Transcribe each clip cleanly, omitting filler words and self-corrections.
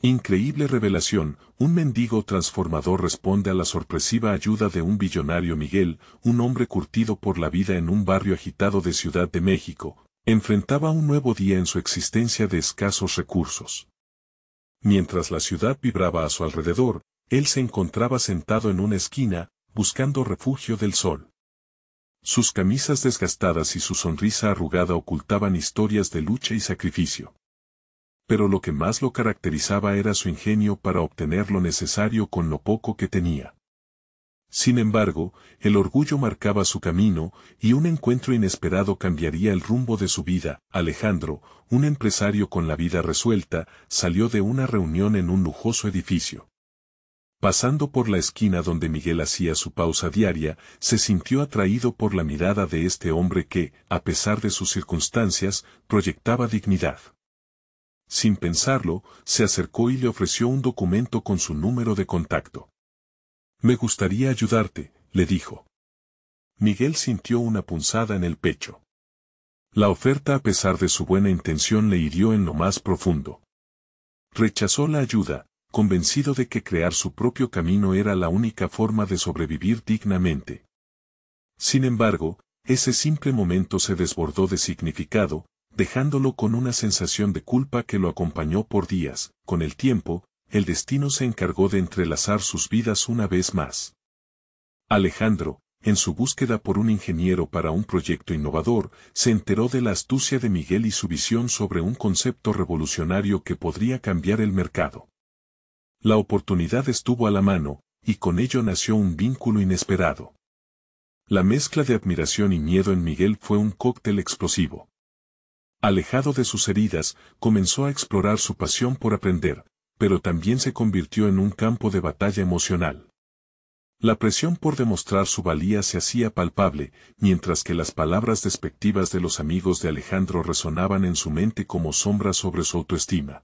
Increíble revelación, un mendigo transformador responde a la sorpresiva ayuda de un billonario. Miguel, un hombre curtido por la vida en un barrio agitado de Ciudad de México, enfrentaba un nuevo día en su existencia de escasos recursos. Mientras la ciudad vibraba a su alrededor, él se encontraba sentado en una esquina, buscando refugio del sol. Sus camisas desgastadas y su sonrisa arrugada ocultaban historias de lucha y sacrificio. Pero lo que más lo caracterizaba era su ingenio para obtener lo necesario con lo poco que tenía. Sin embargo, el orgullo marcaba su camino, y un encuentro inesperado cambiaría el rumbo de su vida. Alejandro, un empresario con la vida resuelta, salió de una reunión en un lujoso edificio. Pasando por la esquina donde Miguel hacía su pausa diaria, se sintió atraído por la mirada de este hombre que, a pesar de sus circunstancias, proyectaba dignidad. Sin pensarlo, se acercó y le ofreció un documento con su número de contacto. «Me gustaría ayudarte», le dijo. Miguel sintió una punzada en el pecho. La oferta, a pesar de su buena intención, le hirió en lo más profundo. Rechazó la ayuda, convencido de que crear su propio camino era la única forma de sobrevivir dignamente. Sin embargo, ese simple momento se desbordó de significado, dejándolo con una sensación de culpa que lo acompañó por días. Con el tiempo, el destino se encargó de entrelazar sus vidas una vez más. Alejandro, en su búsqueda por un ingeniero para un proyecto innovador, se enteró de la astucia de Miguel y su visión sobre un concepto revolucionario que podría cambiar el mercado. La oportunidad estuvo a la mano, y con ello nació un vínculo inesperado. La mezcla de admiración y miedo en Miguel fue un cóctel explosivo. Alejado de sus heridas, comenzó a explorar su pasión por aprender, pero también se convirtió en un campo de batalla emocional. La presión por demostrar su valía se hacía palpable, mientras que las palabras despectivas de los amigos de Alejandro resonaban en su mente como sombras sobre su autoestima.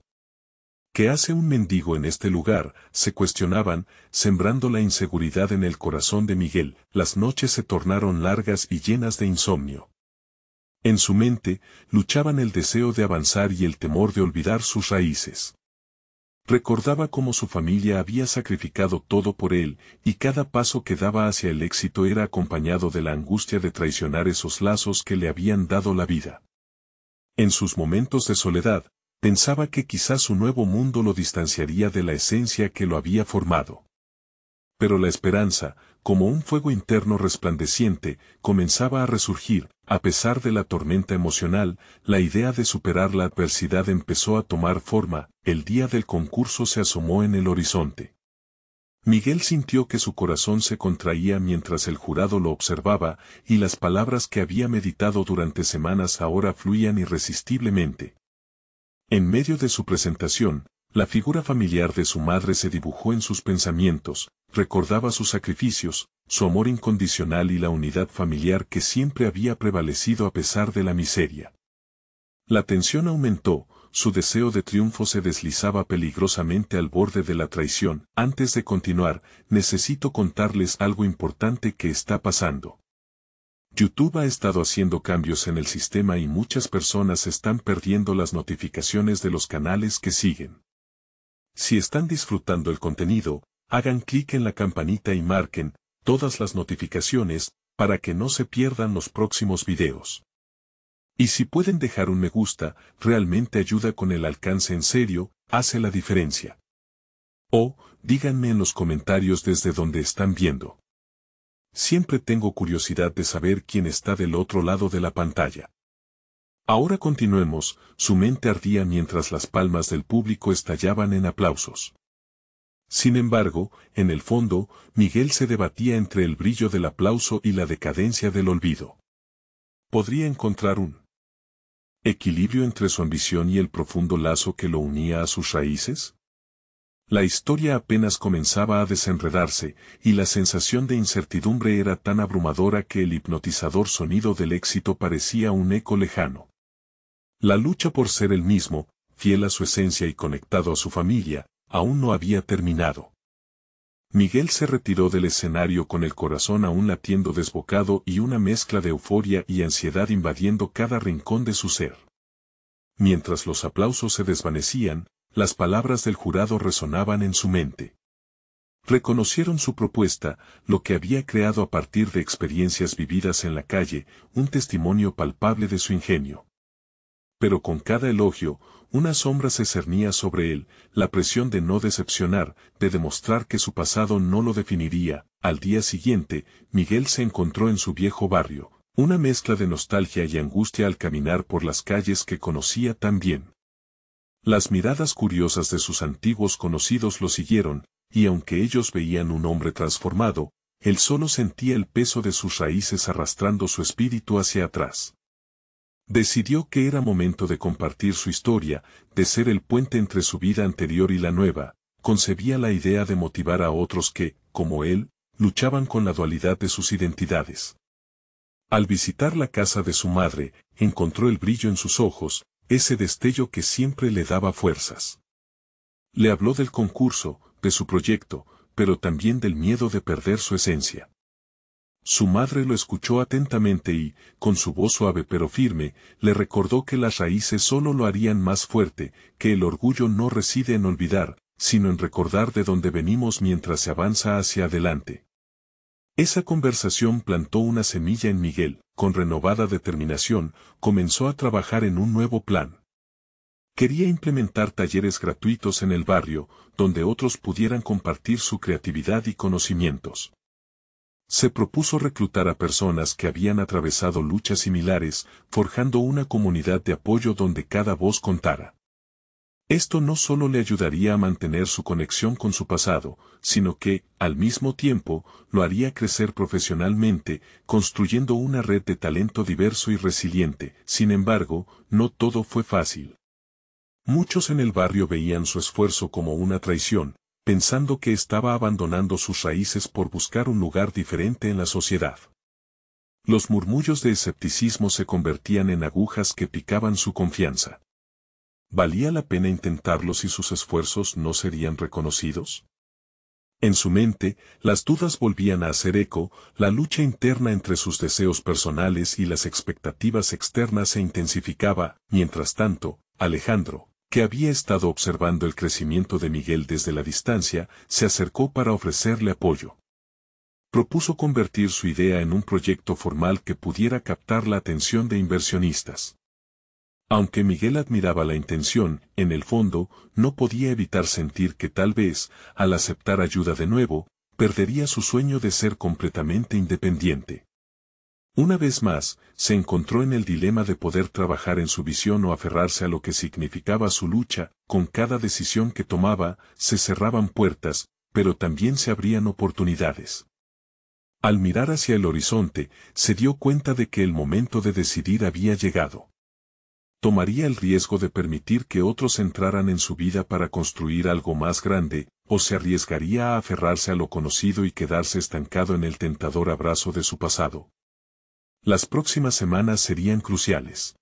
¿Qué hace un mendigo en este lugar?, se cuestionaban, sembrando la inseguridad en el corazón de Miguel. Las noches se tornaron largas y llenas de insomnio. En su mente, luchaban el deseo de avanzar y el temor de olvidar sus raíces. Recordaba cómo su familia había sacrificado todo por él, y cada paso que daba hacia el éxito era acompañado de la angustia de traicionar esos lazos que le habían dado la vida. En sus momentos de soledad, pensaba que quizás su nuevo mundo lo distanciaría de la esencia que lo había formado. Pero la esperanza, como un fuego interno resplandeciente, comenzaba a resurgir. A pesar de la tormenta emocional, la idea de superar la adversidad empezó a tomar forma. El día del concurso se asomó en el horizonte. Miguel sintió que su corazón se contraía mientras el jurado lo observaba, y las palabras que había meditado durante semanas ahora fluían irresistiblemente. En medio de su presentación, la figura familiar de su madre se dibujó en sus pensamientos. Recordaba sus sacrificios, su amor incondicional y la unidad familiar que siempre había prevalecido a pesar de la miseria. La tensión aumentó, su deseo de triunfo se deslizaba peligrosamente al borde de la traición. Antes de continuar, necesito contarles algo importante que está pasando. YouTube ha estado haciendo cambios en el sistema y muchas personas están perdiendo las notificaciones de los canales que siguen. Si están disfrutando el contenido, hagan clic en la campanita y marquen todas las notificaciones para que no se pierdan los próximos videos. Y si pueden dejar un me gusta, realmente ayuda con el alcance, en serio, hace la diferencia. O, díganme en los comentarios desde donde están viendo. Siempre tengo curiosidad de saber quién está del otro lado de la pantalla. Ahora continuemos. Su mente ardía mientras las palmas del público estallaban en aplausos. Sin embargo, en el fondo, Miguel se debatía entre el brillo del aplauso y la decadencia del olvido. ¿Podría encontrar un equilibrio entre su ambición y el profundo lazo que lo unía a sus raíces? La historia apenas comenzaba a desenredarse, y la sensación de incertidumbre era tan abrumadora que el hipnotizador sonido del éxito parecía un eco lejano. La lucha por ser el mismo, fiel a su esencia y conectado a su familia, aún no había terminado. Miguel se retiró del escenario con el corazón aún latiendo desbocado y una mezcla de euforia y ansiedad invadiendo cada rincón de su ser. Mientras los aplausos se desvanecían, las palabras del jurado resonaban en su mente. Reconocieron su propuesta, lo que había creado a partir de experiencias vividas en la calle, un testimonio palpable de su ingenio. Pero con cada elogio, una sombra se cernía sobre él, la presión de no decepcionar, de demostrar que su pasado no lo definiría. Al día siguiente, Miguel se encontró en su viejo barrio, una mezcla de nostalgia y angustia al caminar por las calles que conocía tan bien. Las miradas curiosas de sus antiguos conocidos lo siguieron, y aunque ellos veían un hombre transformado, él solo sentía el peso de sus raíces arrastrando su espíritu hacia atrás. Decidió que era momento de compartir su historia, de ser el puente entre su vida anterior y la nueva. Concebía la idea de motivar a otros que, como él, luchaban con la dualidad de sus identidades. Al visitar la casa de su madre, encontró el brillo en sus ojos, ese destello que siempre le daba fuerzas. Le habló del concurso, de su proyecto, pero también del miedo de perder su esencia. Su madre lo escuchó atentamente y, con su voz suave pero firme, le recordó que las raíces solo lo harían más fuerte, que el orgullo no reside en olvidar, sino en recordar de dónde venimos mientras se avanza hacia adelante. Esa conversación plantó una semilla en Miguel, con renovada determinación, comenzó a trabajar en un nuevo plan. Quería implementar talleres gratuitos en el barrio, donde otros pudieran compartir su creatividad y conocimientos. Se propuso reclutar a personas que habían atravesado luchas similares, forjando una comunidad de apoyo donde cada voz contara. Esto no solo le ayudaría a mantener su conexión con su pasado, sino que, al mismo tiempo, lo haría crecer profesionalmente, construyendo una red de talento diverso y resiliente. Sin embargo, no todo fue fácil. Muchos en el barrio veían su esfuerzo como una traición, pensando que estaba abandonando sus raíces por buscar un lugar diferente en la sociedad. Los murmullos de escepticismo se convertían en agujas que picaban su confianza. ¿Valía la pena intentarlo si sus esfuerzos no serían reconocidos? En su mente, las dudas volvían a hacer eco, la lucha interna entre sus deseos personales y las expectativas externas se intensificaba. Mientras tanto, Alejandro, que había estado observando el crecimiento de Miguel desde la distancia, se acercó para ofrecerle apoyo. Propuso convertir su idea en un proyecto formal que pudiera captar la atención de inversionistas. Aunque Miguel admiraba la intención, en el fondo, no podía evitar sentir que tal vez, al aceptar ayuda de nuevo, perdería su sueño de ser completamente independiente. Una vez más, se encontró en el dilema de poder trabajar en su visión o aferrarse a lo que significaba su lucha. Con cada decisión que tomaba, se cerraban puertas, pero también se abrían oportunidades. Al mirar hacia el horizonte, se dio cuenta de que el momento de decidir había llegado. ¿Tomaría el riesgo de permitir que otros entraran en su vida para construir algo más grande, o se arriesgaría a aferrarse a lo conocido y quedarse estancado en el tentador abrazo de su pasado? Las próximas semanas serían cruciales.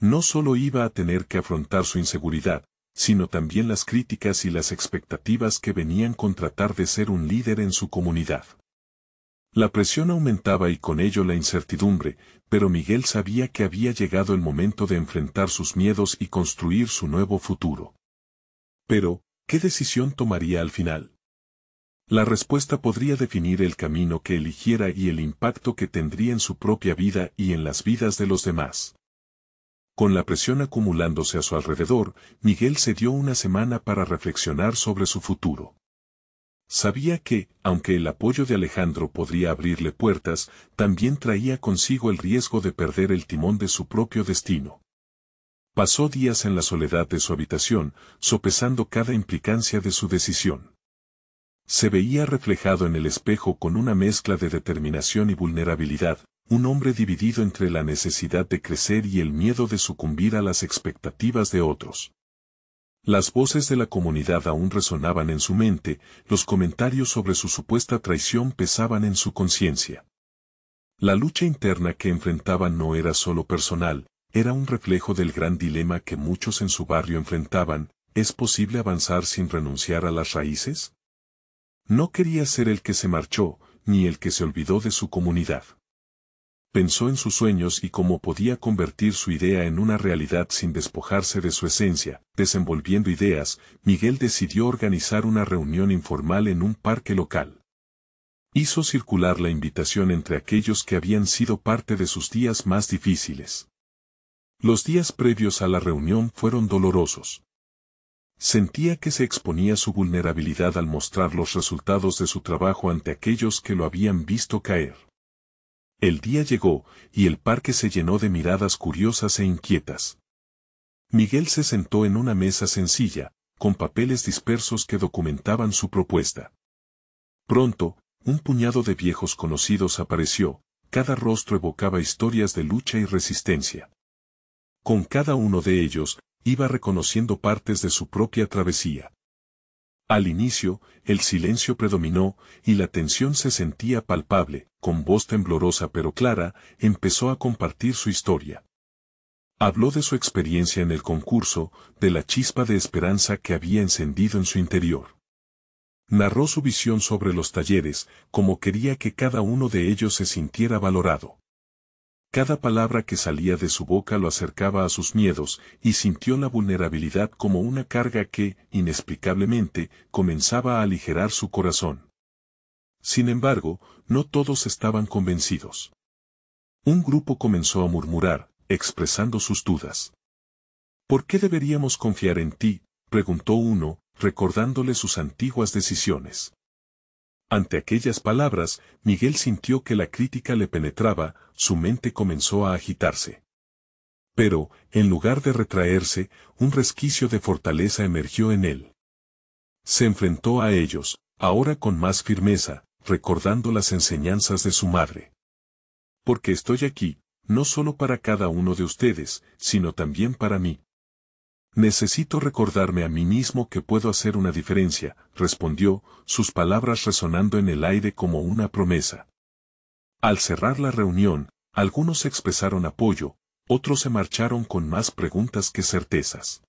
No solo iba a tener que afrontar su inseguridad, sino también las críticas y las expectativas que venían con tratar de ser un líder en su comunidad. La presión aumentaba y con ello la incertidumbre, pero Miguel sabía que había llegado el momento de enfrentar sus miedos y construir su nuevo futuro. Pero, ¿qué decisión tomaría al final? La respuesta podría definir el camino que eligiera y el impacto que tendría en su propia vida y en las vidas de los demás. Con la presión acumulándose a su alrededor, Miguel se dio una semana para reflexionar sobre su futuro. Sabía que, aunque el apoyo de Alejandro podría abrirle puertas, también traía consigo el riesgo de perder el timón de su propio destino. Pasó días en la soledad de su habitación, sopesando cada implicancia de su decisión. Se veía reflejado en el espejo con una mezcla de determinación y vulnerabilidad, un hombre dividido entre la necesidad de crecer y el miedo de sucumbir a las expectativas de otros. Las voces de la comunidad aún resonaban en su mente, los comentarios sobre su supuesta traición pesaban en su conciencia. La lucha interna que enfrentaba no era solo personal, era un reflejo del gran dilema que muchos en su barrio enfrentaban: ¿es posible avanzar sin renunciar a las raíces? No quería ser el que se marchó, ni el que se olvidó de su comunidad. Pensó en sus sueños y cómo podía convertir su idea en una realidad sin despojarse de su esencia. Desenvolviendo ideas, Miguel decidió organizar una reunión informal en un parque local. Hizo circular la invitación entre aquellos que habían sido parte de sus días más difíciles. Los días previos a la reunión fueron dolorosos. Sentía que se exponía su vulnerabilidad al mostrar los resultados de su trabajo ante aquellos que lo habían visto caer. El día llegó, y el parque se llenó de miradas curiosas e inquietas. Miguel se sentó en una mesa sencilla, con papeles dispersos que documentaban su propuesta. Pronto, un puñado de viejos conocidos apareció, cada rostro evocaba historias de lucha y resistencia. Con cada uno de ellos, iba reconociendo partes de su propia travesía. Al inicio, el silencio predominó, y la tensión se sentía palpable. Con voz temblorosa pero clara, empezó a compartir su historia. Habló de su experiencia en el concurso, de la chispa de esperanza que había encendido en su interior. Narró su visión sobre los talleres, como quería que cada uno de ellos se sintiera valorado. Cada palabra que salía de su boca lo acercaba a sus miedos, y sintió la vulnerabilidad como una carga que, inexplicablemente, comenzaba a aligerar su corazón. Sin embargo, no todos estaban convencidos. Un grupo comenzó a murmurar, expresando sus dudas. ¿Por qué deberíamos confiar en ti?, preguntó uno, recordándole sus antiguas decisiones. Ante aquellas palabras, Miguel sintió que la crítica le penetraba, su mente comenzó a agitarse. Pero, en lugar de retraerse, un resquicio de fortaleza emergió en él. Se enfrentó a ellos, ahora con más firmeza, recordando las enseñanzas de su madre. Porque estoy aquí, no solo para cada uno de ustedes, sino también para mí. Necesito recordarme a mí mismo que puedo hacer una diferencia, respondió, sus palabras resonando en el aire como una promesa. Al cerrar la reunión, algunos expresaron apoyo, otros se marcharon con más preguntas que certezas.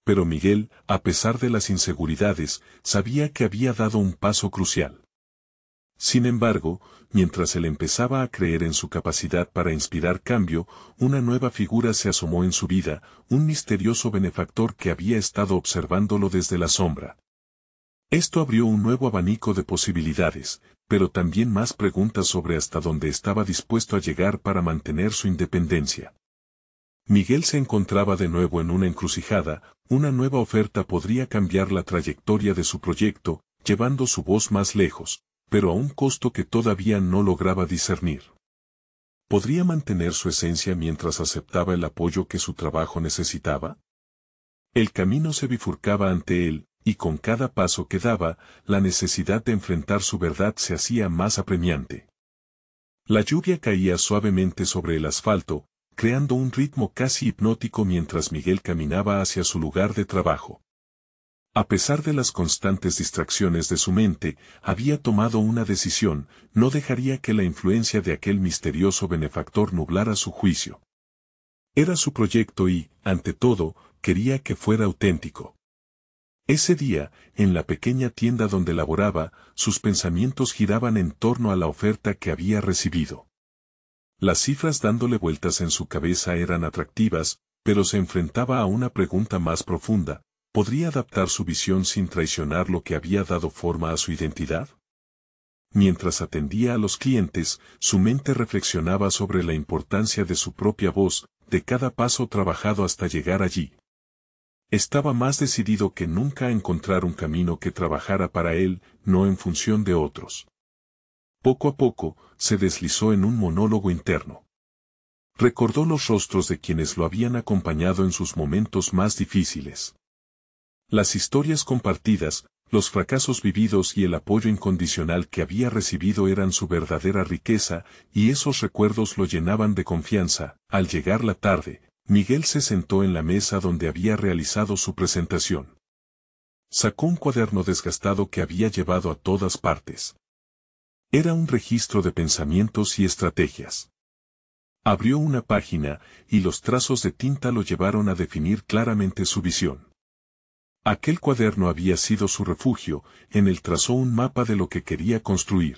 Pero Miguel, a pesar de las inseguridades, sabía que había dado un paso crucial. Sin embargo, mientras él empezaba a creer en su capacidad para inspirar cambio, una nueva figura se asomó en su vida, un misterioso benefactor que había estado observándolo desde la sombra. Esto abrió un nuevo abanico de posibilidades, pero también más preguntas sobre hasta dónde estaba dispuesto a llegar para mantener su independencia. Miguel se encontraba de nuevo en una encrucijada, una nueva oferta podría cambiar la trayectoria de su proyecto, llevando su voz más lejos, pero a un costo que todavía no lograba discernir. ¿Podría mantener su esencia mientras aceptaba el apoyo que su trabajo necesitaba? El camino se bifurcaba ante él, y con cada paso que daba, la necesidad de enfrentar su verdad se hacía más apremiante. La lluvia caía suavemente sobre el asfalto, creando un ritmo casi hipnótico mientras Miguel caminaba hacia su lugar de trabajo. A pesar de las constantes distracciones de su mente, había tomado una decisión, no dejaría que la influencia de aquel misterioso benefactor nublara su juicio. Era su proyecto y, ante todo, quería que fuera auténtico. Ese día, en la pequeña tienda donde laboraba, sus pensamientos giraban en torno a la oferta que había recibido. Las cifras dándole vueltas en su cabeza eran atractivas, pero se enfrentaba a una pregunta más profunda. ¿Podría adaptar su visión sin traicionar lo que había dado forma a su identidad? Mientras atendía a los clientes, su mente reflexionaba sobre la importancia de su propia voz, de cada paso trabajado hasta llegar allí. Estaba más decidido que nunca a encontrar un camino que trabajara para él, no en función de otros. Poco a poco, se deslizó en un monólogo interno. Recordó los rostros de quienes lo habían acompañado en sus momentos más difíciles. Las historias compartidas, los fracasos vividos y el apoyo incondicional que había recibido eran su verdadera riqueza, y esos recuerdos lo llenaban de confianza. Al llegar la tarde, Miguel se sentó en la mesa donde había realizado su presentación. Sacó un cuaderno desgastado que había llevado a todas partes. Era un registro de pensamientos y estrategias. Abrió una página, y los trazos de tinta lo llevaron a definir claramente su visión. Aquel cuaderno había sido su refugio, en él trazó un mapa de lo que quería construir.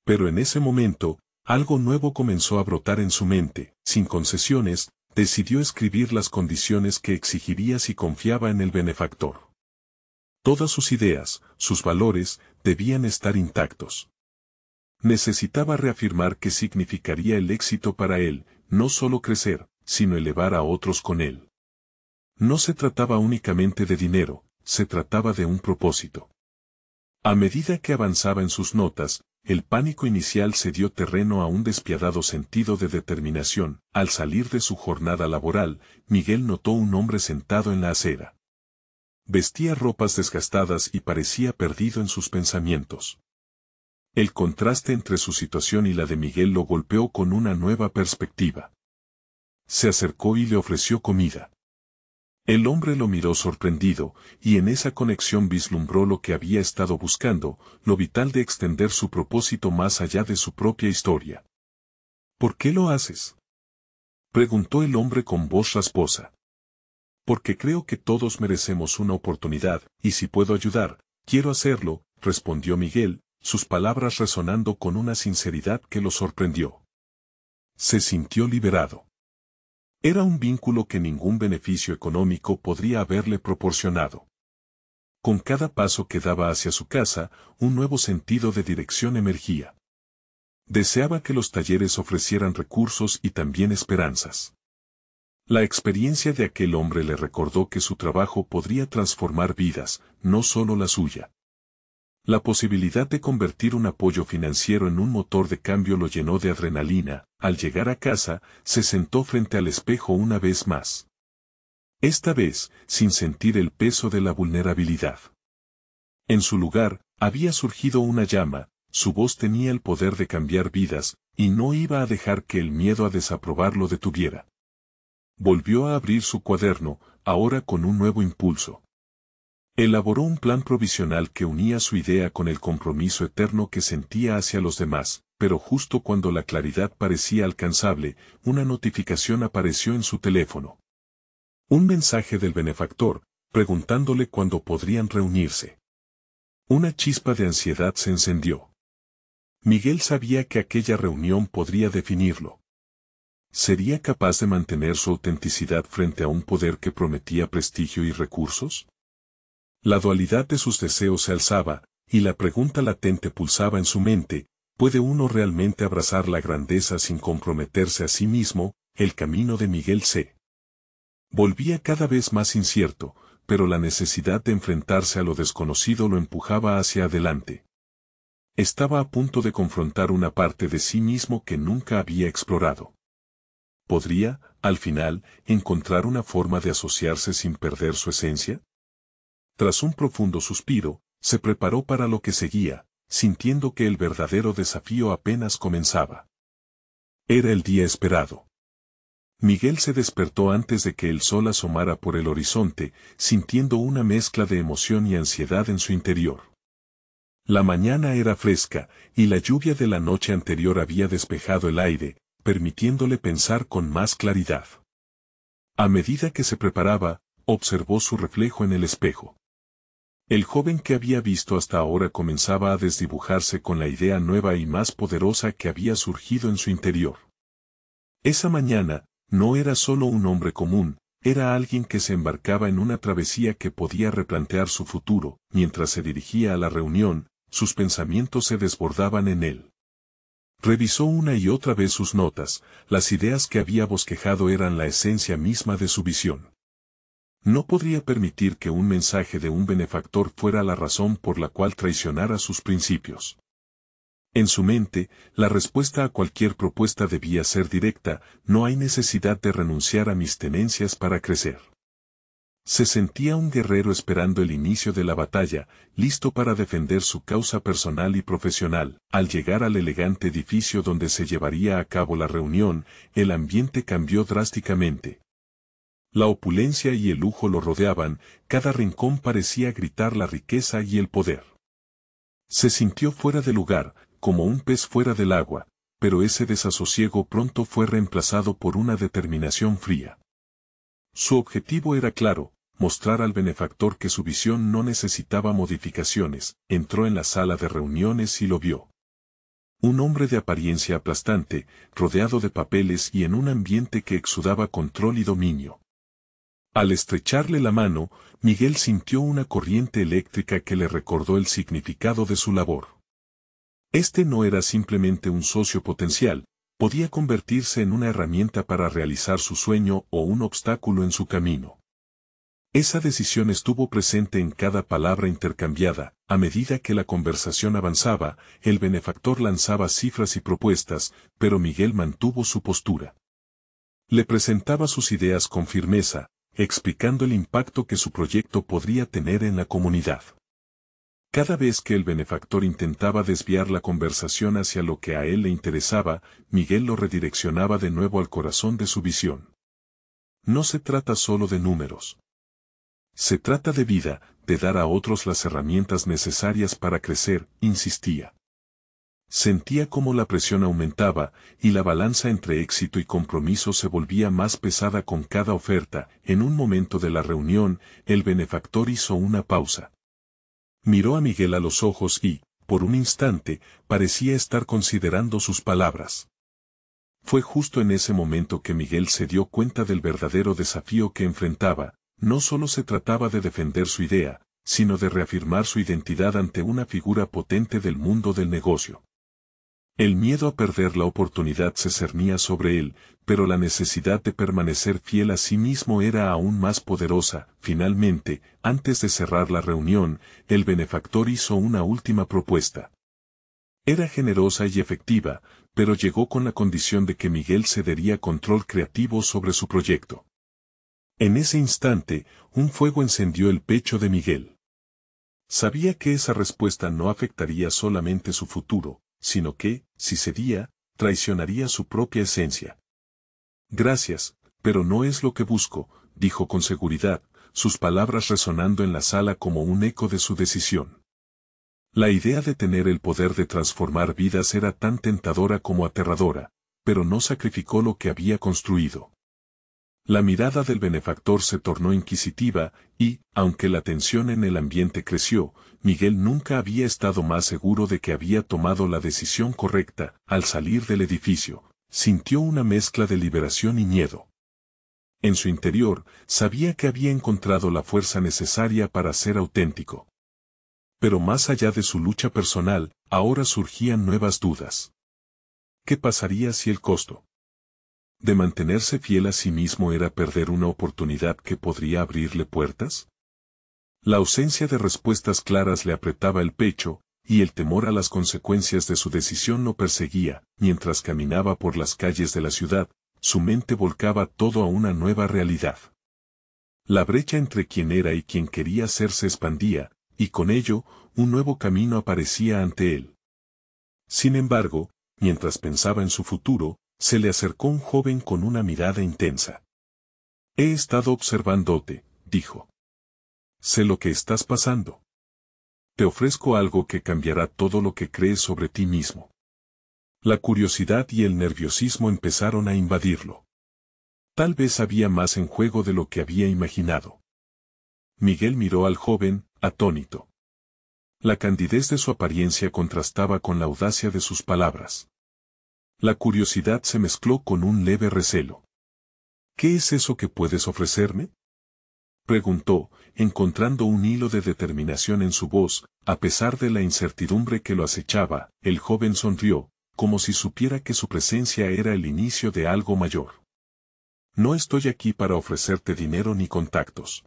Pero en ese momento, Algo nuevo comenzó a brotar en su mente. Sin concesiones, decidió escribir las condiciones que exigiría si confiaba en el benefactor. Todas sus ideas, sus valores, debían estar intactos. Necesitaba reafirmar qué significaría el éxito para él, no solo crecer, sino elevar a otros con él. No se trataba únicamente de dinero, se trataba de un propósito. A medida que avanzaba en sus notas, el pánico inicial cedió terreno a un despiadado sentido de determinación. Al salir de su jornada laboral, Miguel notó un hombre sentado en la acera. Vestía ropas desgastadas y parecía perdido en sus pensamientos. El contraste entre su situación y la de Miguel lo golpeó con una nueva perspectiva. Se acercó y le ofreció comida. El hombre lo miró sorprendido, y en esa conexión vislumbró lo que había estado buscando, lo vital de extender su propósito más allá de su propia historia. ¿Por qué lo haces?, preguntó el hombre con voz rasposa. Porque creo que todos merecemos una oportunidad, y si puedo ayudar, quiero hacerlo, respondió Miguel, sus palabras resonando con una sinceridad que lo sorprendió. Se sintió liberado. Era un vínculo que ningún beneficio económico podría haberle proporcionado. Con cada paso que daba hacia su casa, un nuevo sentido de dirección emergía. Deseaba que los talleres ofrecieran recursos y también esperanzas. La experiencia de aquel hombre le recordó que su trabajo podría transformar vidas, no solo la suya. La posibilidad de convertir un apoyo financiero en un motor de cambio lo llenó de adrenalina. Al llegar a casa, se sentó frente al espejo una vez más. Esta vez, sin sentir el peso de la vulnerabilidad. En su lugar, había surgido una llama, su voz tenía el poder de cambiar vidas, y no iba a dejar que el miedo a desaprobar lo detuviera. Volvió a abrir su cuaderno, ahora con un nuevo impulso. Elaboró un plan provisional que unía su idea con el compromiso eterno que sentía hacia los demás, pero justo cuando la claridad parecía alcanzable, una notificación apareció en su teléfono. Un mensaje del benefactor, preguntándole cuándo podrían reunirse. Una chispa de ansiedad se encendió. Miguel sabía que aquella reunión podría definirlo. ¿Sería capaz de mantener su autenticidad frente a un poder que prometía prestigio y recursos? La dualidad de sus deseos se alzaba, y la pregunta latente pulsaba en su mente: ¿puede uno realmente abrazar la grandeza sin comprometerse a sí mismo? El camino de Miguel se volvía cada vez más incierto, pero la necesidad de enfrentarse a lo desconocido lo empujaba hacia adelante. Estaba a punto de confrontar una parte de sí mismo que nunca había explorado. ¿Podría, al final, encontrar una forma de asociarse sin perder su esencia? Tras un profundo suspiro, se preparó para lo que seguía, sintiendo que el verdadero desafío apenas comenzaba. Era el día esperado. Miguel se despertó antes de que el sol asomara por el horizonte, sintiendo una mezcla de emoción y ansiedad en su interior. La mañana era fresca, y la lluvia de la noche anterior había despejado el aire, permitiéndole pensar con más claridad. A medida que se preparaba, observó su reflejo en el espejo. El joven que había visto hasta ahora comenzaba a desdibujarse con la idea nueva y más poderosa que había surgido en su interior. Esa mañana, no era solo un hombre común, era alguien que se embarcaba en una travesía que podía replantear su futuro. Mientras se dirigía a la reunión, sus pensamientos se desbordaban en él. Revisó una y otra vez sus notas, las ideas que había bosquejado eran la esencia misma de su visión. No podría permitir que un mensaje de un benefactor fuera la razón por la cual traicionara sus principios. En su mente, la respuesta a cualquier propuesta debía ser directa: no hay necesidad de renunciar a mis tenencias para crecer. Se sentía un guerrero esperando el inicio de la batalla, listo para defender su causa personal y profesional. Al llegar al elegante edificio donde se llevaría a cabo la reunión, el ambiente cambió drásticamente. La opulencia y el lujo lo rodeaban, cada rincón parecía gritar la riqueza y el poder. Se sintió fuera de lugar, como un pez fuera del agua, pero ese desasosiego pronto fue reemplazado por una determinación fría. Su objetivo era claro: mostrar al benefactor que su visión no necesitaba modificaciones. Entró en la sala de reuniones y lo vio. Un hombre de apariencia aplastante, rodeado de papeles y en un ambiente que exudaba control y dominio. Al estrecharle la mano, Miguel sintió una corriente eléctrica que le recordó el significado de su labor. Este no era simplemente un socio potencial, podía convertirse en una herramienta para realizar su sueño o un obstáculo en su camino. Esa decisión estuvo presente en cada palabra intercambiada. A medida que la conversación avanzaba, el benefactor lanzaba cifras y propuestas, pero Miguel mantuvo su postura. Le presentaba sus ideas con firmeza, explicando el impacto que su proyecto podría tener en la comunidad. Cada vez que el benefactor intentaba desviar la conversación hacia lo que a él le interesaba, Miguel lo redireccionaba de nuevo al corazón de su visión. No se trata solo de números. Se trata de vida, de dar a otros las herramientas necesarias para crecer, insistía. Sentía cómo la presión aumentaba, y la balanza entre éxito y compromiso se volvía más pesada con cada oferta. En un momento de la reunión, el benefactor hizo una pausa. Miró a Miguel a los ojos y, por un instante, parecía estar considerando sus palabras. Fue justo en ese momento que Miguel se dio cuenta del verdadero desafío que enfrentaba. No solo se trataba de defender su idea, sino de reafirmar su identidad ante una figura potente del mundo del negocio. El miedo a perder la oportunidad se cernía sobre él, pero la necesidad de permanecer fiel a sí mismo era aún más poderosa. Finalmente, antes de cerrar la reunión, el benefactor hizo una última propuesta. Era generosa y efectiva, pero llegó con la condición de que Miguel cedería control creativo sobre su proyecto. En ese instante, un fuego encendió el pecho de Miguel. Sabía que esa respuesta no afectaría solamente su futuro, sino que, si cedía, traicionaría su propia esencia. Gracias, pero no es lo que busco, dijo con seguridad, sus palabras resonando en la sala como un eco de su decisión. La idea de tener el poder de transformar vidas era tan tentadora como aterradora, pero no sacrificó lo que había construido. La mirada del benefactor se tornó inquisitiva, y, aunque la tensión en el ambiente creció, Miguel nunca había estado más seguro de que había tomado la decisión correcta. Al salir del edificio, sintió una mezcla de liberación y miedo. En su interior, sabía que había encontrado la fuerza necesaria para ser auténtico. Pero más allá de su lucha personal, ahora surgían nuevas dudas. ¿Qué pasaría si el costo de mantenerse fiel a sí mismo era perder una oportunidad que podría abrirle puertas? La ausencia de respuestas claras le apretaba el pecho, y el temor a las consecuencias de su decisión lo perseguía. Mientras caminaba por las calles de la ciudad, su mente volcaba todo a una nueva realidad. La brecha entre quien era y quien quería ser se expandía, y con ello, un nuevo camino aparecía ante él. Sin embargo, mientras pensaba en su futuro, se le acercó un joven con una mirada intensa. He estado observándote, dijo. Sé lo que estás pasando. Te ofrezco algo que cambiará todo lo que crees sobre ti mismo. La curiosidad y el nerviosismo empezaron a invadirlo. Tal vez había más en juego de lo que había imaginado. Miguel miró al joven, atónito. La candidez de su apariencia contrastaba con la audacia de sus palabras. La curiosidad se mezcló con un leve recelo. ¿Qué es eso que puedes ofrecerme?, preguntó, encontrando un hilo de determinación en su voz. A pesar de la incertidumbre que lo acechaba, el joven sonrió, como si supiera que su presencia era el inicio de algo mayor. No estoy aquí para ofrecerte dinero ni contactos.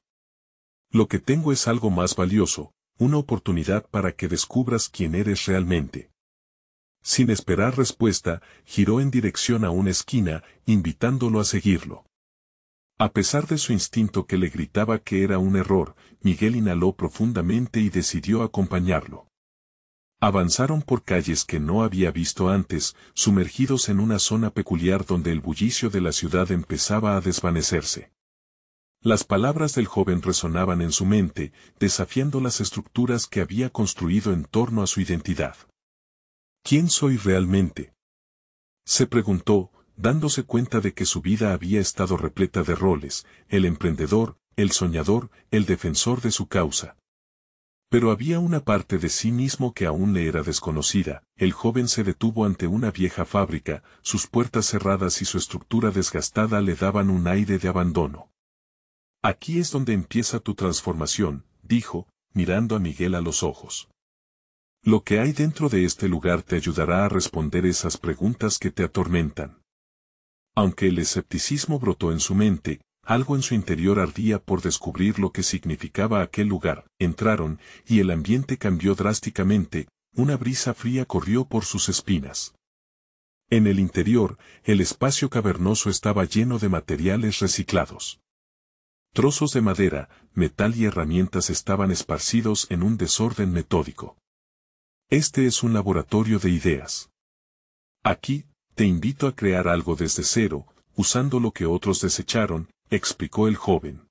Lo que tengo es algo más valioso, una oportunidad para que descubras quién eres realmente. Sin esperar respuesta, giró en dirección a una esquina, invitándolo a seguirlo. A pesar de su instinto que le gritaba que era un error, Miguel inhaló profundamente y decidió acompañarlo. Avanzaron por calles que no había visto antes, sumergidos en una zona peculiar donde el bullicio de la ciudad empezaba a desvanecerse. Las palabras del joven resonaban en su mente, desafiando las estructuras que había construido en torno a su identidad. ¿Quién soy realmente?, se preguntó, dándose cuenta de que su vida había estado repleta de roles: el emprendedor, el soñador, el defensor de su causa. Pero había una parte de sí mismo que aún le era desconocida. El joven se detuvo ante una vieja fábrica, sus puertas cerradas y su estructura desgastada le daban un aire de abandono. Aquí es donde empieza tu transformación, dijo, mirando a Miguel a los ojos. Lo que hay dentro de este lugar te ayudará a responder esas preguntas que te atormentan. Aunque el escepticismo brotó en su mente, algo en su interior ardía por descubrir lo que significaba aquel lugar. Entraron, y el ambiente cambió drásticamente, una brisa fría corrió por sus espinas. En el interior, el espacio cavernoso estaba lleno de materiales reciclados. Trozos de madera, metal y herramientas estaban esparcidos en un desorden metódico. Este es un laboratorio de ideas. Aquí, te invito a crear algo desde cero, usando lo que otros desecharon, explicó el joven.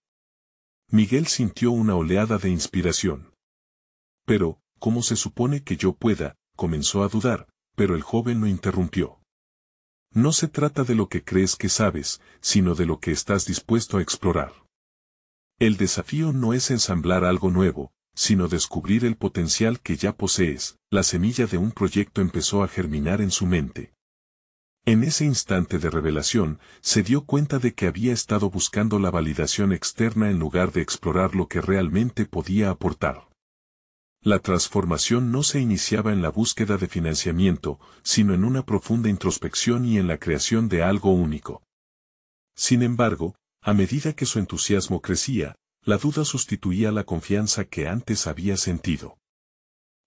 Miguel sintió una oleada de inspiración. Pero, ¿cómo se supone que yo pueda? Comenzó a dudar, pero el joven lo interrumpió. No se trata de lo que crees que sabes, sino de lo que estás dispuesto a explorar. El desafío no es ensamblar algo nuevo, sino descubrir el potencial que ya posees. La semilla de un proyecto empezó a germinar en su mente. En ese instante de revelación, se dio cuenta de que había estado buscando la validación externa en lugar de explorar lo que realmente podía aportar. La transformación no se iniciaba en la búsqueda de financiamiento, sino en una profunda introspección y en la creación de algo único. Sin embargo, a medida que su entusiasmo crecía, la duda sustituía la confianza que antes había sentido.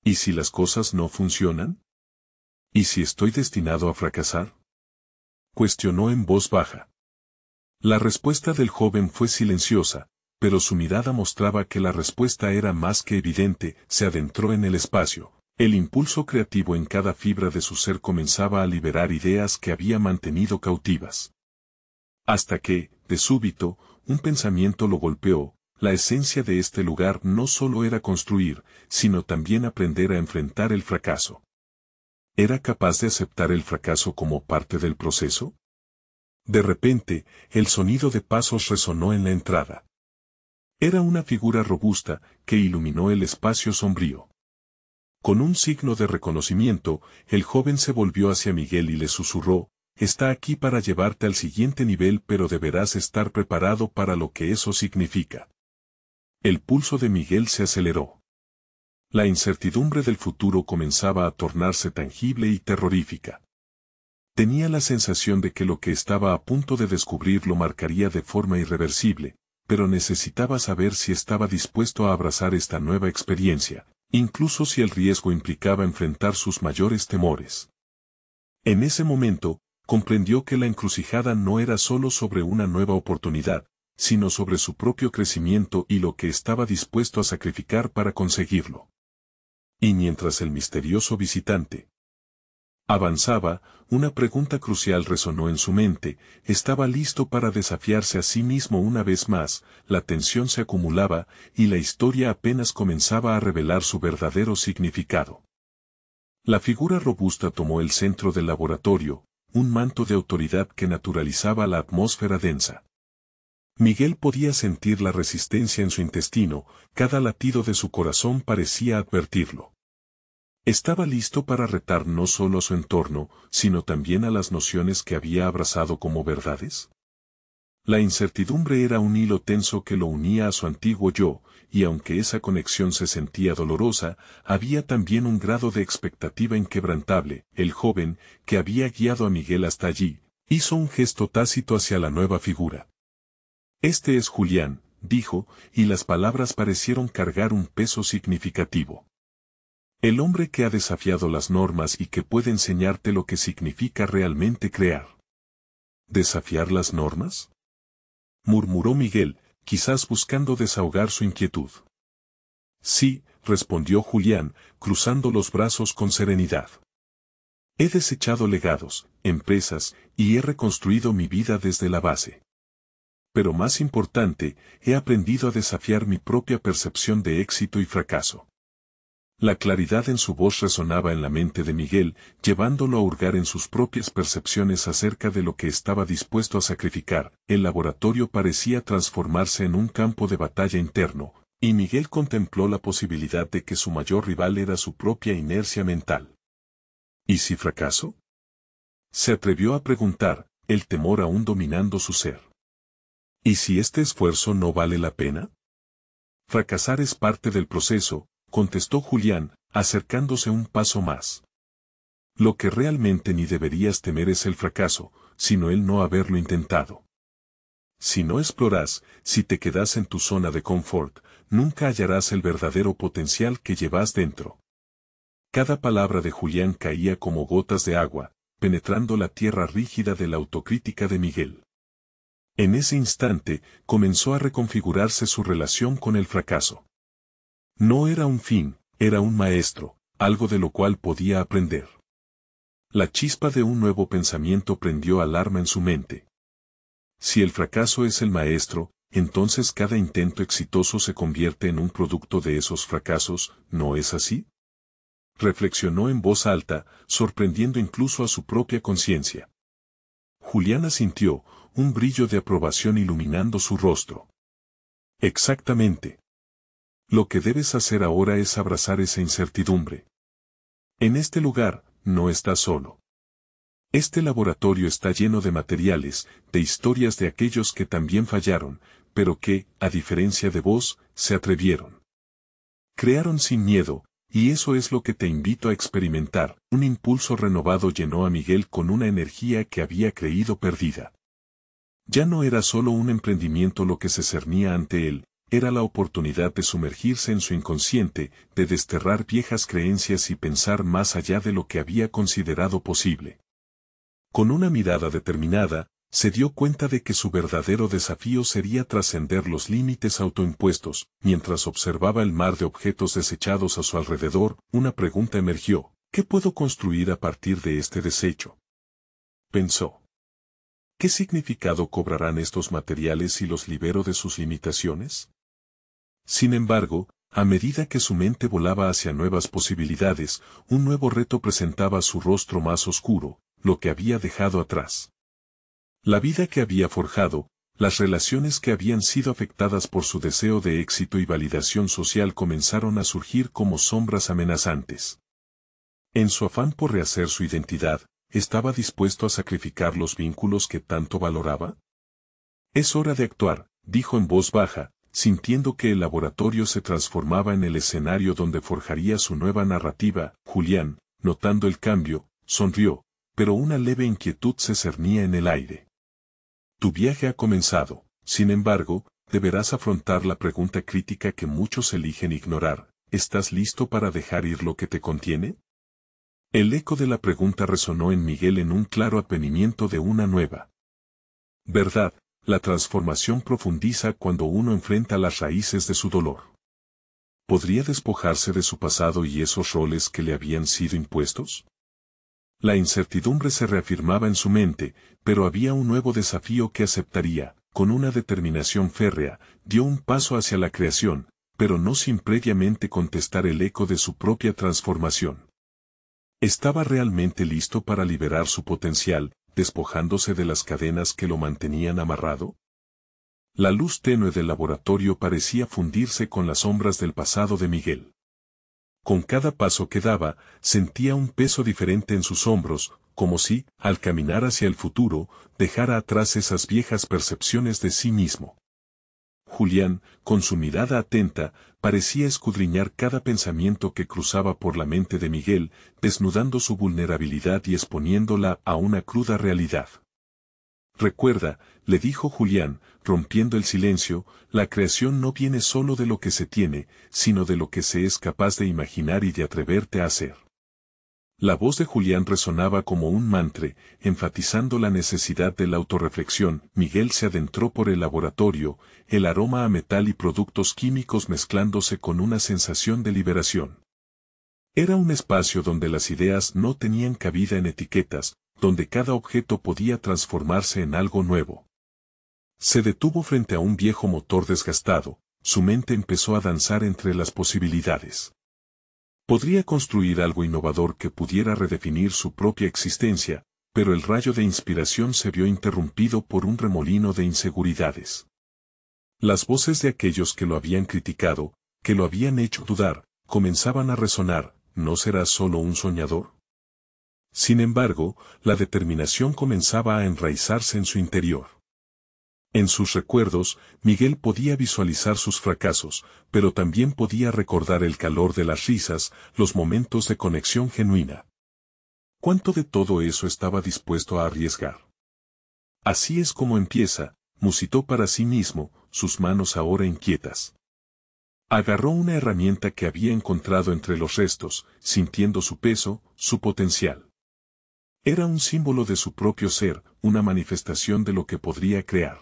¿Y si las cosas no funcionan? ¿Y si estoy destinado a fracasar? Cuestionó en voz baja. La respuesta del joven fue silenciosa, pero su mirada mostraba que la respuesta era más que evidente. Se adentró en el espacio. El impulso creativo en cada fibra de su ser comenzaba a liberar ideas que había mantenido cautivas. Hasta que, de súbito, un pensamiento lo golpeó. La esencia de este lugar no solo era construir, sino también aprender a enfrentar el fracaso. ¿Era capaz de aceptar el fracaso como parte del proceso? De repente, el sonido de pasos resonó en la entrada. Era una figura robusta, que iluminó el espacio sombrío. Con un signo de reconocimiento, el joven se volvió hacia Miguel y le susurró: «Está aquí para llevarte al siguiente nivel, pero deberás estar preparado para lo que eso significa». El pulso de Miguel se aceleró. La incertidumbre del futuro comenzaba a tornarse tangible y terrorífica. Tenía la sensación de que lo que estaba a punto de descubrir lo marcaría de forma irreversible, pero necesitaba saber si estaba dispuesto a abrazar esta nueva experiencia, incluso si el riesgo implicaba enfrentar sus mayores temores. En ese momento, comprendió que la encrucijada no era solo sobre una nueva oportunidad, sino sobre su propio crecimiento y lo que estaba dispuesto a sacrificar para conseguirlo. Y mientras el misterioso visitante avanzaba, una pregunta crucial resonó en su mente: estaba listo para desafiarse a sí mismo una vez más. La tensión se acumulaba, y la historia apenas comenzaba a revelar su verdadero significado. La figura robusta tomó el centro del laboratorio, un manto de autoridad que naturalizaba la atmósfera densa. Miguel podía sentir la resistencia en su intestino, cada latido de su corazón parecía advertirlo. Estaba listo para retar no solo a su entorno, sino también a las nociones que había abrazado como verdades. La incertidumbre era un hilo tenso que lo unía a su antiguo yo, y aunque esa conexión se sentía dolorosa, había también un grado de expectativa inquebrantable. El joven, que había guiado a Miguel hasta allí, hizo un gesto tácito hacia la nueva figura. «Este es Julián», dijo, y las palabras parecieron cargar un peso significativo. «El hombre que ha desafiado las normas y que puede enseñarte lo que significa realmente crear». ¿Desafiar las normas?, murmuró Miguel, quizás buscando desahogar su inquietud. «Sí», respondió Julián, cruzando los brazos con serenidad. «He desechado legados, empresas, y he reconstruido mi vida desde la base. Pero más importante, he aprendido a desafiar mi propia percepción de éxito y fracaso». La claridad en su voz resonaba en la mente de Miguel, llevándolo a hurgar en sus propias percepciones acerca de lo que estaba dispuesto a sacrificar. El laboratorio parecía transformarse en un campo de batalla interno, Y Miguel contempló la posibilidad de que su mayor rival era su propia inercia mental. ¿Y si fracaso? Se atrevió a preguntar, el temor aún dominando su ser. ¿Y si este esfuerzo no vale la pena? Fracasar es parte del proceso, contestó Julián, acercándose un paso más. Lo que realmente ni deberías temer es el fracaso, sino el no haberlo intentado. Si no exploras, si te quedas en tu zona de confort, nunca hallarás el verdadero potencial que llevas dentro. Cada palabra de Julián caía como gotas de agua, penetrando la tierra rígida de la autocrítica de Miguel. En ese instante, comenzó a reconfigurarse su relación con el fracaso. No era un fin, era un maestro, algo de lo cual podía aprender. La chispa de un nuevo pensamiento prendió alarma en su mente. Si el fracaso es el maestro, entonces cada intento exitoso se convierte en un producto de esos fracasos, ¿no es así? Reflexionó en voz alta, sorprendiendo incluso a su propia conciencia. Juliana sintió un brillo de aprobación iluminando su rostro. Exactamente. Lo que debes hacer ahora es abrazar esa incertidumbre. En este lugar, no estás solo. Este laboratorio está lleno de materiales, de historias de aquellos que también fallaron, pero que, a diferencia de vos, se atrevieron. Crearon sin miedo, y eso es lo que te invito a experimentar. Un impulso renovado llenó a Miguel con una energía que había creído perdida. Ya no era solo un emprendimiento lo que se cernía ante él, era la oportunidad de sumergirse en su inconsciente, de desterrar viejas creencias y pensar más allá de lo que había considerado posible. Con una mirada determinada, se dio cuenta de que su verdadero desafío sería trascender los límites autoimpuestos. Mientras observaba el mar de objetos desechados a su alrededor, una pregunta emergió: ¿qué puedo construir a partir de este desecho? Pensó. ¿Qué significado cobrarán estos materiales si los libero de sus limitaciones? Sin embargo, a medida que su mente volaba hacia nuevas posibilidades, un nuevo reto presentaba su rostro más oscuro, lo que había dejado atrás. La vida que había forjado, las relaciones que habían sido afectadas por su deseo de éxito y validación social comenzaron a surgir como sombras amenazantes. En su afán por rehacer su identidad, ¿estaba dispuesto a sacrificar los vínculos que tanto valoraba? Es hora de actuar, dijo en voz baja, sintiendo que el laboratorio se transformaba en el escenario donde forjaría su nueva narrativa. Julián, notando el cambio, sonrió, pero una leve inquietud se cernía en el aire. Tu viaje ha comenzado, sin embargo, deberás afrontar la pregunta crítica que muchos eligen ignorar: ¿estás listo para dejar ir lo que te contiene? El eco de la pregunta resonó en Miguel en un claro advenimiento de una nueva verdad: la transformación profundiza cuando uno enfrenta las raíces de su dolor. ¿Podría despojarse de su pasado y esos roles que le habían sido impuestos? La incertidumbre se reafirmaba en su mente, pero había un nuevo desafío que aceptaría. Con una determinación férrea, dio un paso hacia la creación, pero no sin previamente contestar el eco de su propia transformación. ¿Estaba realmente listo para liberar su potencial, despojándose de las cadenas que lo mantenían amarrado? La luz tenue del laboratorio parecía fundirse con las sombras del pasado de Miguel. Con cada paso que daba, sentía un peso diferente en sus hombros, como si, al caminar hacia el futuro, dejara atrás esas viejas percepciones de sí mismo. Julián, con su mirada atenta, parecía escudriñar cada pensamiento que cruzaba por la mente de Miguel, desnudando su vulnerabilidad y exponiéndola a una cruda realidad. Recuerda, le dijo Julián, rompiendo el silencio, la creación no viene solo de lo que se tiene, sino de lo que se es capaz de imaginar y de atreverte a hacer. La voz de Julián resonaba como un mantra, enfatizando la necesidad de la autorreflexión. Miguel se adentró por el laboratorio, el aroma a metal y productos químicos mezclándose con una sensación de liberación. Era un espacio donde las ideas no tenían cabida en etiquetas, donde cada objeto podía transformarse en algo nuevo. Se detuvo frente a un viejo motor desgastado, su mente empezó a danzar entre las posibilidades. Podría construir algo innovador que pudiera redefinir su propia existencia, pero el rayo de inspiración se vio interrumpido por un remolino de inseguridades. Las voces de aquellos que lo habían criticado, que lo habían hecho dudar, comenzaban a resonar. ¿No serás solo un soñador? Sin embargo, la determinación comenzaba a enraizarse en su interior. En sus recuerdos, Miguel podía visualizar sus fracasos, pero también podía recordar el calor de las risas, los momentos de conexión genuina. ¿Cuánto de todo eso estaba dispuesto a arriesgar? Así es como empieza, musitó para sí mismo, sus manos ahora inquietas. Agarró una herramienta que había encontrado entre los restos, sintiendo su peso, su potencial. Era un símbolo de su propio ser, una manifestación de lo que podría crear.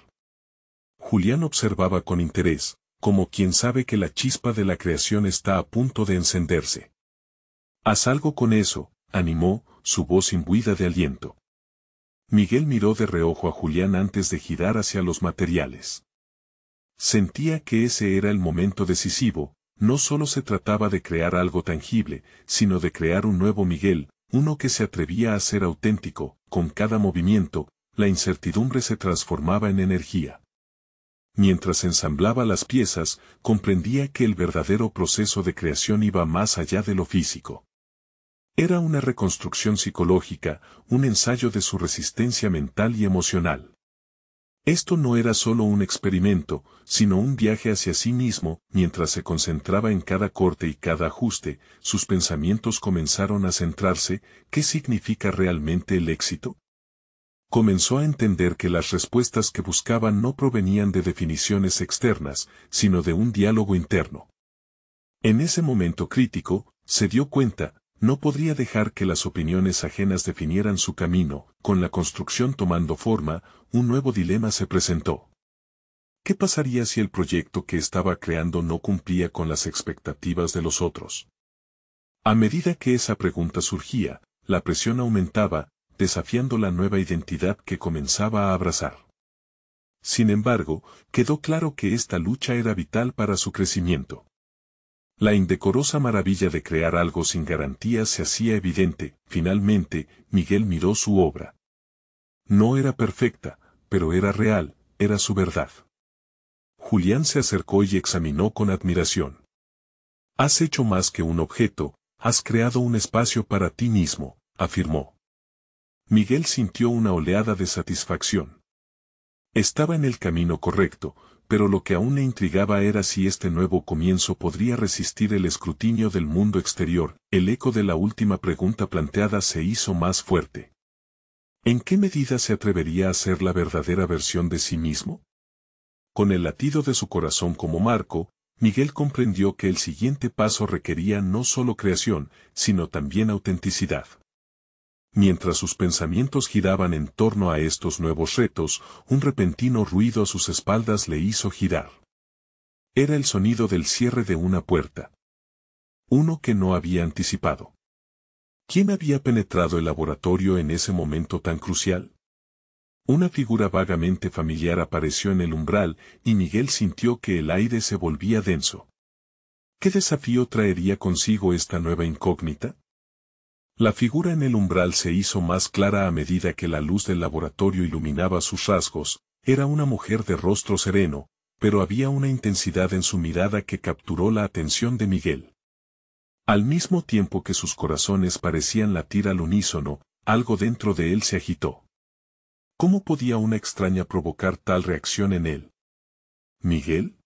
Julián observaba con interés, como quien sabe que la chispa de la creación está a punto de encenderse. Haz algo con eso, animó, su voz imbuida de aliento. Miguel miró de reojo a Julián antes de girar hacia los materiales. Sentía que ese era el momento decisivo, no solo se trataba de crear algo tangible, sino de crear un nuevo Miguel, uno que se atrevía a ser auténtico. Con cada movimiento, la incertidumbre se transformaba en energía. Mientras ensamblaba las piezas, comprendía que el verdadero proceso de creación iba más allá de lo físico. Era una reconstrucción psicológica, un ensayo de su resistencia mental y emocional. Esto no era solo un experimento, sino un viaje hacia sí mismo. Mientras se concentraba en cada corte y cada ajuste, sus pensamientos comenzaron a centrarse. ¿Qué significa realmente el éxito? Comenzó a entender que las respuestas que buscaba no provenían de definiciones externas, sino de un diálogo interno. En ese momento crítico, se dio cuenta, no podría dejar que las opiniones ajenas definieran su camino. Con la construcción tomando forma, un nuevo dilema se presentó. ¿Qué pasaría si el proyecto que estaba creando no cumplía con las expectativas de los otros? A medida que esa pregunta surgía, la presión aumentaba, desafiando la nueva identidad que comenzaba a abrazar. Sin embargo, quedó claro que esta lucha era vital para su crecimiento. La indecorosa maravilla de crear algo sin garantías se hacía evidente. Finalmente, Miguel miró su obra. No era perfecta, pero era real, era su verdad. Julián se acercó y examinó con admiración. Has hecho más que un objeto, has creado un espacio para ti mismo, afirmó. Miguel sintió una oleada de satisfacción. Estaba en el camino correcto, pero lo que aún le intrigaba era si este nuevo comienzo podría resistir el escrutinio del mundo exterior. El eco de la última pregunta planteada se hizo más fuerte. ¿En qué medida se atrevería a ser la verdadera versión de sí mismo? Con el latido de su corazón como marco, Miguel comprendió que el siguiente paso requería no solo creación, sino también autenticidad. Mientras sus pensamientos giraban en torno a estos nuevos retos, un repentino ruido a sus espaldas le hizo girar. Era el sonido del cierre de una puerta. Uno que no había anticipado. ¿Quién había penetrado el laboratorio en ese momento tan crucial? Una figura vagamente familiar apareció en el umbral, y Miguel sintió que el aire se volvía denso. ¿Qué desafío traería consigo esta nueva incógnita? La figura en el umbral se hizo más clara a medida que la luz del laboratorio iluminaba sus rasgos. Era una mujer de rostro sereno, pero había una intensidad en su mirada que capturó la atención de Miguel. Al mismo tiempo que sus corazones parecían latir al unísono, algo dentro de él se agitó. ¿Cómo podía una extraña provocar tal reacción en él? ¿Miguel?,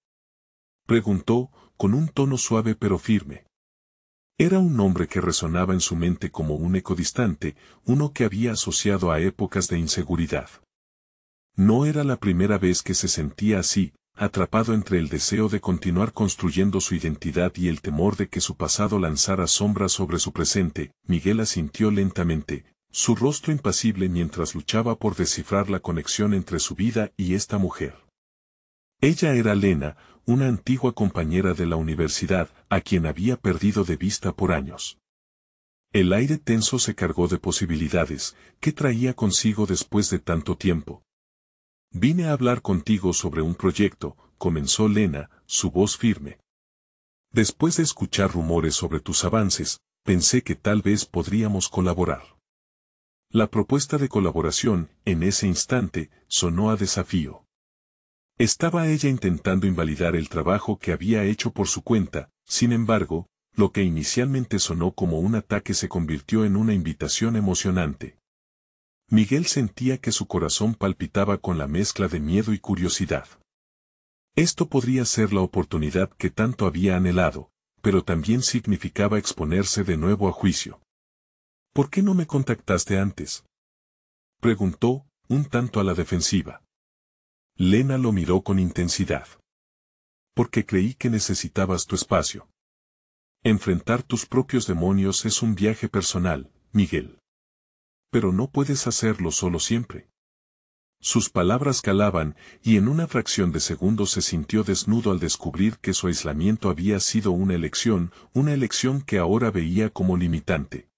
preguntó, con un tono suave pero firme. Era un nombre que resonaba en su mente como un eco distante, uno que había asociado a épocas de inseguridad. No era la primera vez que se sentía así, atrapado entre el deseo de continuar construyendo su identidad y el temor de que su pasado lanzara sombras sobre su presente. Miguel asintió lentamente, su rostro impasible mientras luchaba por descifrar la conexión entre su vida y esta mujer. Ella era Lena, una antigua compañera de la universidad, a quien había perdido de vista por años. El aire tenso se cargó de posibilidades. ¿Qué traía consigo después de tanto tiempo? Vine a hablar contigo sobre un proyecto, comenzó Lena, su voz firme. Después de escuchar rumores sobre tus avances, pensé que tal vez podríamos colaborar. La propuesta de colaboración, en ese instante, sonó a desafío. Estaba ella intentando invalidar el trabajo que había hecho por su cuenta, sin embargo, lo que inicialmente sonó como un ataque se convirtió en una invitación emocionante. Miguel sentía que su corazón palpitaba con la mezcla de miedo y curiosidad. Esto podría ser la oportunidad que tanto había anhelado, pero también significaba exponerse de nuevo a juicio. ¿Por qué no me contactaste antes?, preguntó, un tanto a la defensiva. Lena lo miró con intensidad. Porque creí que necesitabas tu espacio. Enfrentar tus propios demonios es un viaje personal, Miguel. Pero no puedes hacerlo solo siempre. Sus palabras calaban, y en una fracción de segundo se sintió desnudo al descubrir que su aislamiento había sido una elección que ahora veía como limitante.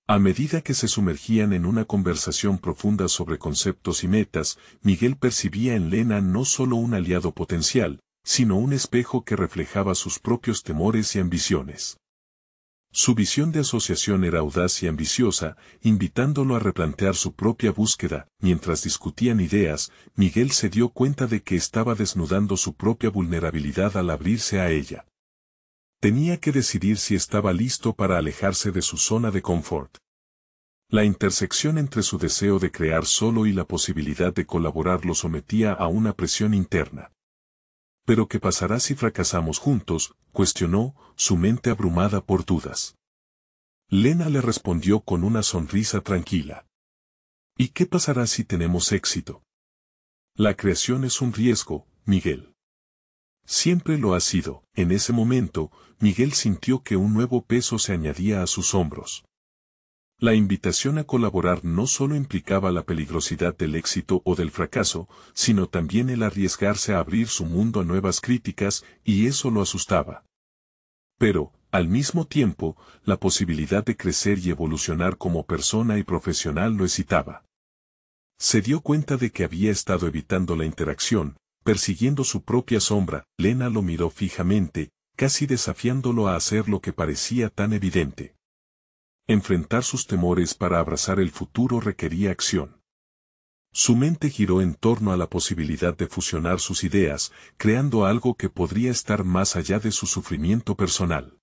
A medida que se sumergían en una conversación profunda sobre conceptos y metas, Miguel percibía en Lena no solo un aliado potencial, sino un espejo que reflejaba sus propios temores y ambiciones. Su visión de asociación era audaz y ambiciosa, invitándolo a replantear su propia búsqueda. Mientras discutían ideas, Miguel se dio cuenta de que estaba desnudando su propia vulnerabilidad al abrirse a ella. Tenía que decidir si estaba listo para alejarse de su zona de confort. La intersección entre su deseo de crear solo y la posibilidad de colaborar lo sometía a una presión interna. ¿Pero qué pasará si fracasamos juntos?, cuestionó, su mente abrumada por dudas. Lena le respondió con una sonrisa tranquila. ¿Y qué pasará si tenemos éxito? La creación es un riesgo, Miguel. Siempre lo ha sido. En ese momento, Miguel sintió que un nuevo peso se añadía a sus hombros. La invitación a colaborar no solo implicaba la peligrosidad del éxito o del fracaso, sino también el arriesgarse a abrir su mundo a nuevas críticas, y eso lo asustaba. Pero, al mismo tiempo, la posibilidad de crecer y evolucionar como persona y profesional lo excitaba. Se dio cuenta de que había estado evitando la interacción, persiguiendo su propia sombra. Lena lo miró fijamente, casi desafiándolo a hacer lo que parecía tan evidente. Enfrentar sus temores para abrazar el futuro requería acción. Su mente giró en torno a la posibilidad de fusionar sus ideas, creando algo que podría estar más allá de su sufrimiento personal.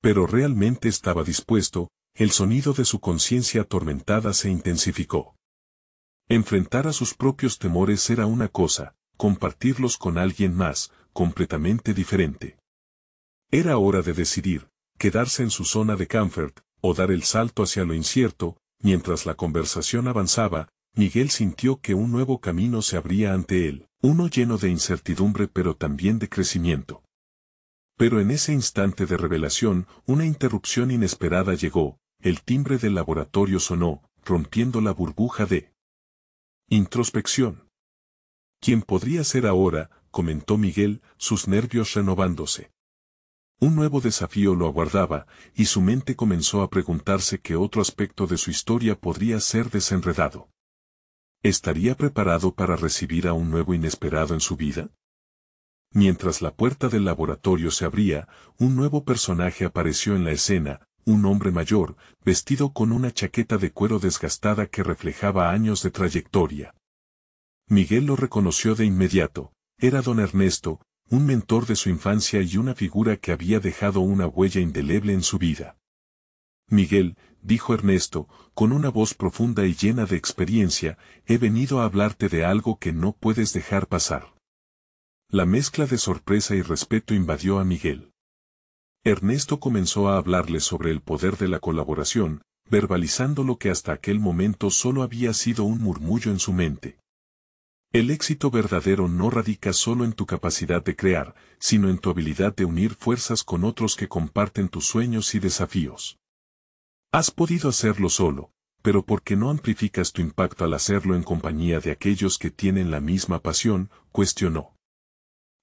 Pero realmente estaba dispuesto. El sonido de su conciencia atormentada se intensificó. Enfrentar a sus propios temores era una cosa, compartirlos con alguien más, completamente diferente. Era hora de decidir, quedarse en su zona de confort, o dar el salto hacia lo incierto. Mientras la conversación avanzaba, Miguel sintió que un nuevo camino se abría ante él, uno lleno de incertidumbre pero también de crecimiento. Pero en ese instante de revelación, una interrupción inesperada llegó. El timbre del laboratorio sonó, rompiendo la burbuja de introspección. ¿Quién podría ser ahora?, comentó Miguel, sus nervios renovándose. Un nuevo desafío lo aguardaba, y su mente comenzó a preguntarse qué otro aspecto de su historia podría ser desenredado. ¿Estaría preparado para recibir a un nuevo inesperado en su vida? Mientras la puerta del laboratorio se abría, un nuevo personaje apareció en la escena, un hombre mayor, vestido con una chaqueta de cuero desgastada que reflejaba años de trayectoria. Miguel lo reconoció de inmediato. Era don Ernesto, un mentor de su infancia y una figura que había dejado una huella indeleble en su vida. Miguel, dijo Ernesto, con una voz profunda y llena de experiencia, he venido a hablarte de algo que no puedes dejar pasar. La mezcla de sorpresa y respeto invadió a Miguel. Ernesto comenzó a hablarle sobre el poder de la colaboración, verbalizando lo que hasta aquel momento solo había sido un murmullo en su mente. El éxito verdadero no radica solo en tu capacidad de crear, sino en tu habilidad de unir fuerzas con otros que comparten tus sueños y desafíos. Has podido hacerlo solo, pero ¿por qué no amplificas tu impacto al hacerlo en compañía de aquellos que tienen la misma pasión?, cuestionó.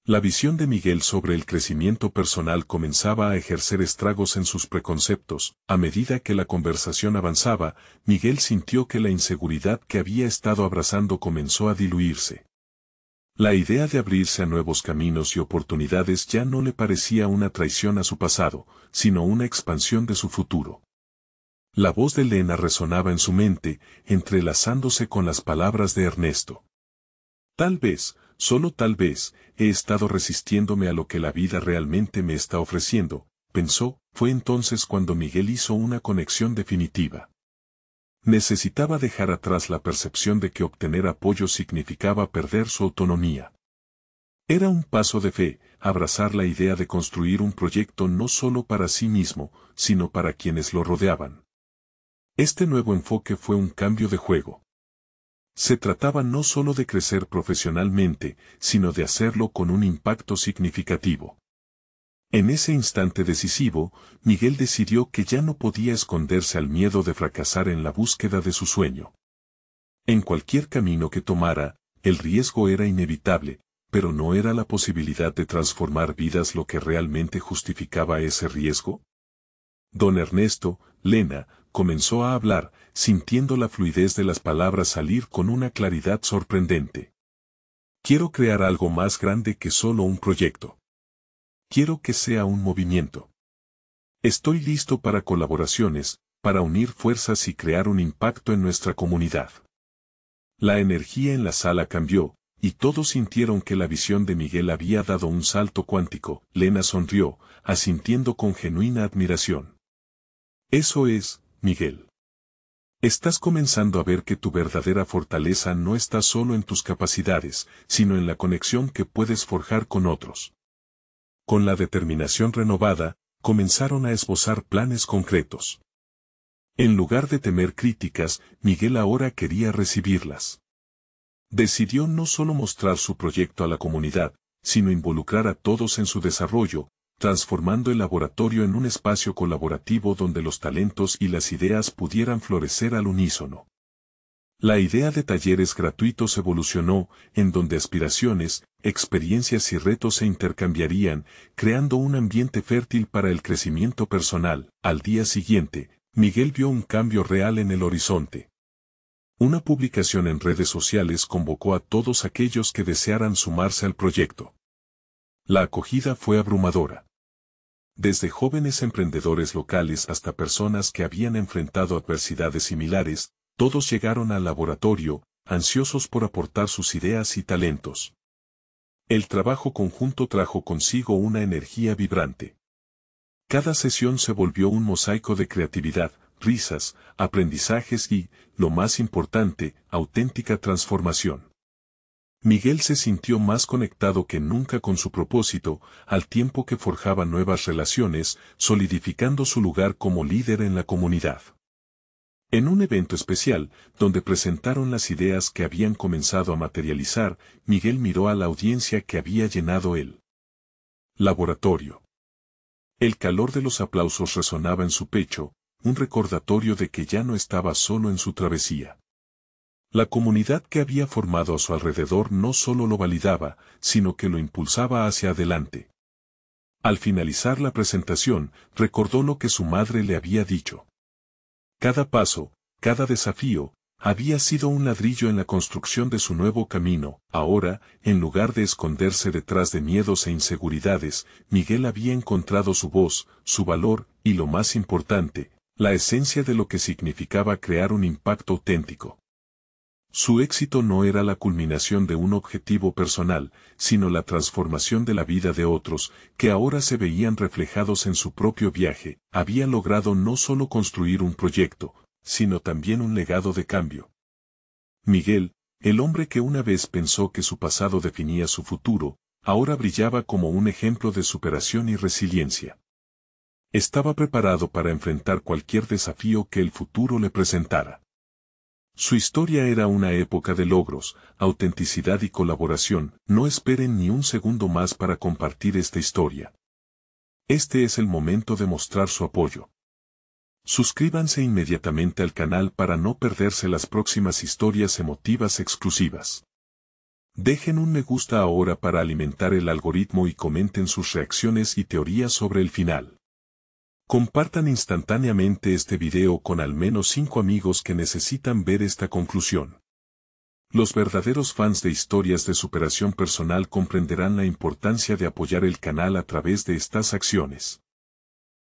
La visión de Miguel sobre el crecimiento personal comenzaba a ejercer estragos en sus preconceptos. A medida que la conversación avanzaba, Miguel sintió que la inseguridad que había estado abrazando comenzó a diluirse. La idea de abrirse a nuevos caminos y oportunidades ya no le parecía una traición a su pasado, sino una expansión de su futuro. La voz de Lena resonaba en su mente, entrelazándose con las palabras de Ernesto. Tal vez, solo tal vez, he estado resistiéndome a lo que la vida realmente me está ofreciendo, pensó. Fue entonces cuando Miguel hizo una conexión definitiva. Necesitaba dejar atrás la percepción de que obtener apoyo significaba perder su autonomía. Era un paso de fe, abrazar la idea de construir un proyecto no solo para sí mismo, sino para quienes lo rodeaban. Este nuevo enfoque fue un cambio de juego. Se trataba no solo de crecer profesionalmente, sino de hacerlo con un impacto significativo. En ese instante decisivo, Miguel decidió que ya no podía esconderse al miedo de fracasar en la búsqueda de su sueño. En cualquier camino que tomara, el riesgo era inevitable, pero ¿no era la posibilidad de transformar vidas lo que realmente justificaba ese riesgo? Don Ernesto, Lena, comenzó a hablar, sintiendo la fluidez de las palabras salir con una claridad sorprendente. Quiero crear algo más grande que solo un proyecto. Quiero que sea un movimiento. Estoy listo para colaboraciones, para unir fuerzas y crear un impacto en nuestra comunidad. La energía en la sala cambió, y todos sintieron que la visión de Miguel había dado un salto cuántico. Lena sonrió, asintiendo con genuina admiración. Eso es, Miguel. Estás comenzando a ver que tu verdadera fortaleza no está solo en tus capacidades, sino en la conexión que puedes forjar con otros. Con la determinación renovada, comenzaron a esbozar planes concretos. En lugar de temer críticas, Miguel ahora quería recibirlas. Decidió no solo mostrar su proyecto a la comunidad, sino involucrar a todos en su desarrollo, transformando el laboratorio en un espacio colaborativo donde los talentos y las ideas pudieran florecer al unísono. La idea de talleres gratuitos evolucionó, en donde aspiraciones, experiencias y retos se intercambiarían, creando un ambiente fértil para el crecimiento personal. Al día siguiente, Miguel vio un cambio real en el horizonte. Una publicación en redes sociales convocó a todos aquellos que desearan sumarse al proyecto. La acogida fue abrumadora. Desde jóvenes emprendedores locales hasta personas que habían enfrentado adversidades similares, todos llegaron al laboratorio, ansiosos por aportar sus ideas y talentos. El trabajo conjunto trajo consigo una energía vibrante. Cada sesión se volvió un mosaico de creatividad, risas, aprendizajes y, lo más importante, auténtica transformación. Miguel se sintió más conectado que nunca con su propósito, al tiempo que forjaba nuevas relaciones, solidificando su lugar como líder en la comunidad. En un evento especial, donde presentaron las ideas que habían comenzado a materializar, Miguel miró a la audiencia que había llenado el laboratorio. El calor de los aplausos resonaba en su pecho, un recordatorio de que ya no estaba solo en su travesía. La comunidad que había formado a su alrededor no solo lo validaba, sino que lo impulsaba hacia adelante. Al finalizar la presentación, recordó lo que su madre le había dicho. Cada paso, cada desafío, había sido un ladrillo en la construcción de su nuevo camino. Ahora, en lugar de esconderse detrás de miedos e inseguridades, Miguel había encontrado su voz, su valor, y lo más importante, la esencia de lo que significaba crear un impacto auténtico. Su éxito no era la culminación de un objetivo personal, sino la transformación de la vida de otros, que ahora se veían reflejados en su propio viaje. Había logrado no solo construir un proyecto, sino también un legado de cambio. Miguel, el hombre que una vez pensó que su pasado definía su futuro, ahora brillaba como un ejemplo de superación y resiliencia. Estaba preparado para enfrentar cualquier desafío que el futuro le presentara. Su historia era una época de logros, autenticidad y colaboración. No esperen ni un segundo más para compartir esta historia. Este es el momento de mostrar su apoyo. Suscríbanse inmediatamente al canal para no perderse las próximas historias emotivas exclusivas. Dejen un me gusta ahora para alimentar el algoritmo y comenten sus reacciones y teorías sobre el final. Compartan instantáneamente este video con al menos 5 amigos que necesitan ver esta conclusión. Los verdaderos fans de historias de superación personal comprenderán la importancia de apoyar el canal a través de estas acciones.